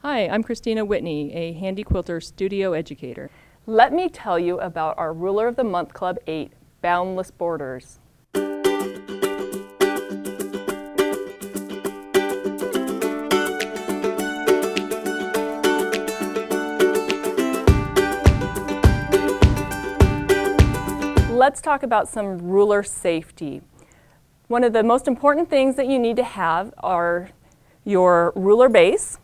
Hi, I'm Christina Whitney, a Handi Quilter studio educator. Let me tell you about our Ruler of the Month Club 8, Boundless Borders. Let's talk about some ruler safety. One of the most important things that you need to have are your ruler base.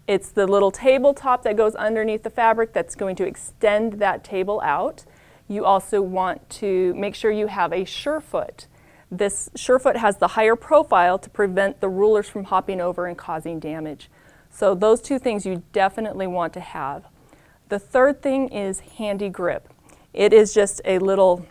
It's the little tabletop that goes underneath the fabric that's going to extend that table out. You also want to make sure you have a surefoot. This surefoot has the higher profile to prevent the rulers from hopping over and causing damage. So those two things you definitely want to have. The third thing is handy grip. It is just a little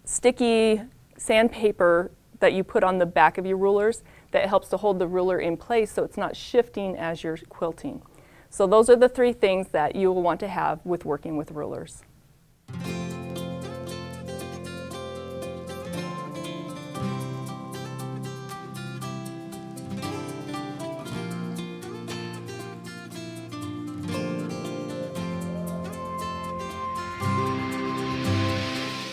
sticky sandpaper that you put on the back of your rulers that helps to hold the ruler in place so it's not shifting as you're quilting. So those are the three things that you will want to have with working with rulers.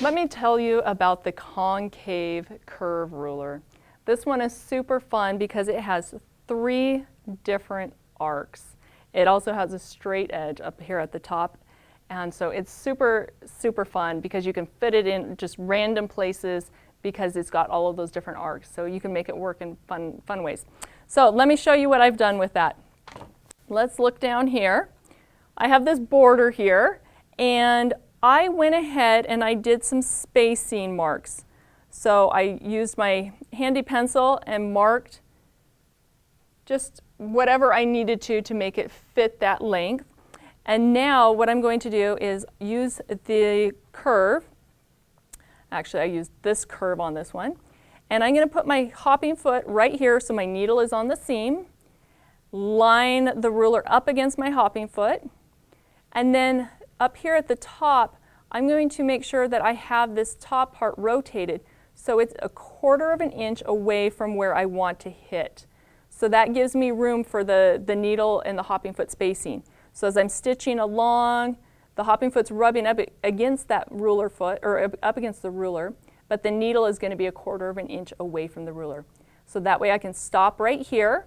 Let me tell you about the Concave Curve ruler. This one is super fun because it has 3 different arcs. It also has a straight edge up here at the top, and so it's super fun because you can fit it in just random places because it's got all of those different arcs, so you can make it work in fun ways. So let me show you what I've done with that. Let's look down here. I have this border here, and I went ahead and I did some spacing marks. So I used my handy pencil and marked just whatever I needed to make it fit that length. And now what I'm going to do is use the curve. Actually, I used this curve on this one. And I'm going to put my hopping foot right here so my needle is on the seam. Line the ruler up against my hopping foot. And then up here at the top, I'm going to make sure that I have this top part rotated so it's 1/4 of an inch away from where I want to hit. So that gives me room for the needle and the hopping foot spacing. So as I'm stitching along, the hopping foot's rubbing up against that ruler foot, or up against the ruler, but the needle is going to be 1/4 of an inch away from the ruler. So that way I can stop right here,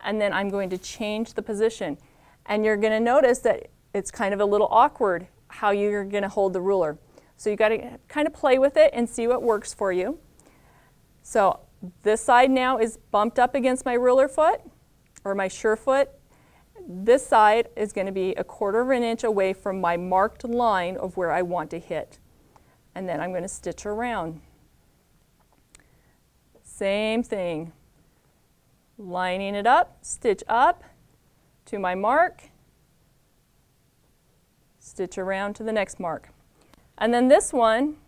and then I'm going to change the position. And you're going to notice that it's kind of a little awkward how you're going to hold the ruler. So you got to kind of play with it and see what works for you. So this side now is bumped up against my ruler foot, or my surefoot. This side is going to be 1/4 of an inch away from my marked line of where I want to hit. And then I'm going to stitch around. Same thing. Lining it up, stitch up to my mark, stitch around to the next mark. And then this one,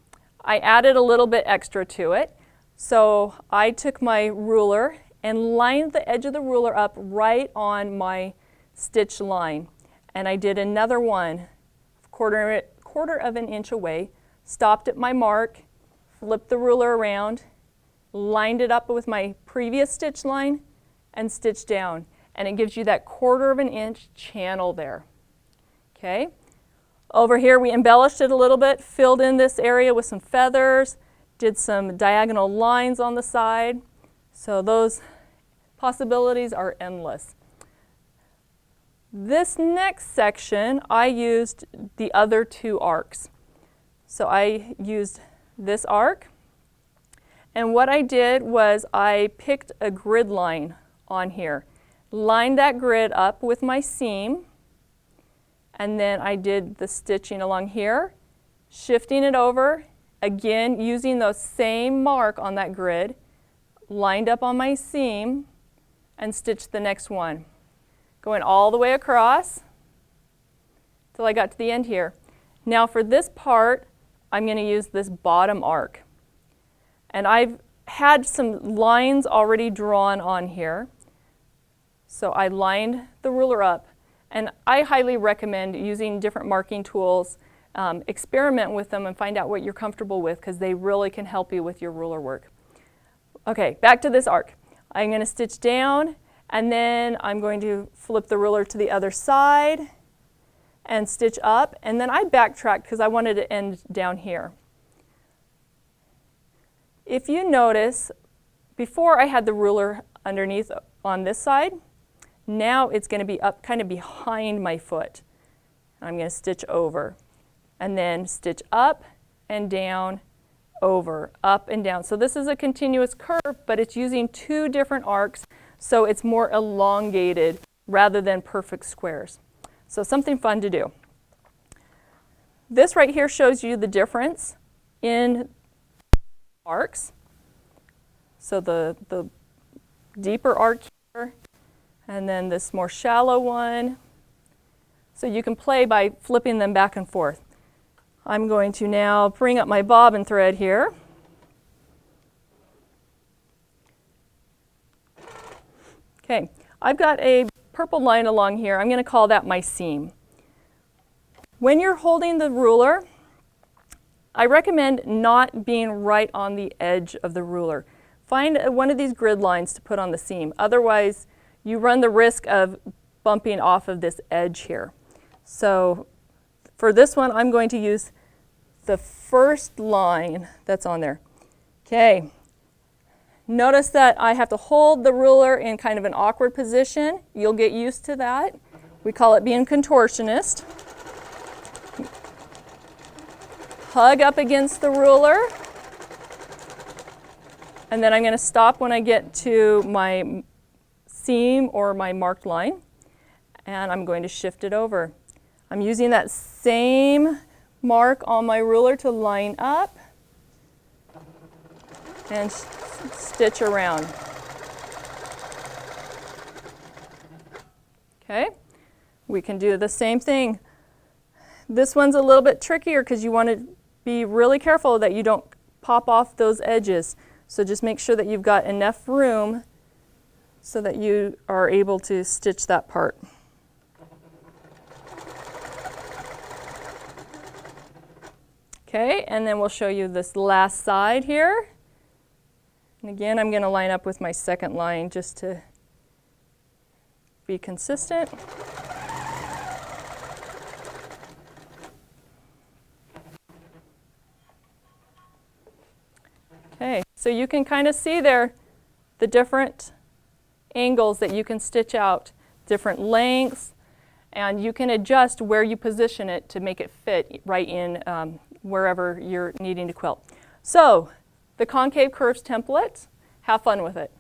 I added a little bit extra to it. So I took my ruler and lined the edge of the ruler up right on my stitch line. And I did another one, 1/4 of an inch away, stopped at my mark, flipped the ruler around, lined it up with my previous stitch line, and stitched down. And it gives you that 1/4 of an inch channel there. Okay? Over here we embellished it a little bit, filled in this area with some feathers, did some diagonal lines on the side. So those possibilities are endless. This next section, I used the other 2 arcs. So I used this arc, and what I did was I picked a grid line on here, lined that grid up with my seam, and then I did the stitching along here, shifting it over, again using the same mark on that grid, lined up on my seam, and stitched the next one. Going all the way across till I got to the end here. Now for this part, I'm going to use this bottom arc. And I've had some lines already drawn on here. So I lined the ruler up. And I highly recommend using different marking tools. Experiment with them and find out what you're comfortable with because they really can help you with your ruler work. Okay, back to this arc. I'm going to stitch down And then I'm going to flip the ruler to the other side and stitch up. And then I backtracked because I wanted to end down here. If you notice, before I had the ruler underneath on this side, now it's going to be up kind of behind my foot. I'm going to stitch over and then stitch up and down, over, up and down. So this is a continuous curve, but it's using two different arcs, so it's more elongated rather than perfect squares. So something fun to do. This right here shows you the difference in arcs. So the deeper arc here, and then this more shallow one. So you can play by flipping them back and forth. I'm going to now bring up my bobbin thread here. Okay, I've got a purple line along here. I'm going to call that my seam. When you're holding the ruler, I recommend not being right on the edge of the ruler. Find one of these grid lines to put on the seam. Otherwise, you run the risk of bumping off of this edge here. So for this one, I'm going to use the first line that's on there. Okay. Notice that I have to hold the ruler in kind of an awkward position. You'll get used to that. We call it being contortionist. Hug up against the ruler. And then I'm going to stop when I get to my seam or my marked line. And I'm going to shift it over. I'm using that same mark on my ruler to line up and stitch around. Okay, we can do the same thing. This one's a little bit trickier because you want to be really careful that you don't pop off those edges. So just make sure that you've got enough room so that you are able to stitch that part. Okay, and then we'll show you this last side here. And again, I'm going to line up with my second line just to be consistent. Okay, so you can kind of see there the different angles that you can stitch out, different lengths, and you can adjust where you position it to make it fit right in wherever you're needing to quilt. So, the Concave Curves template, have fun with it.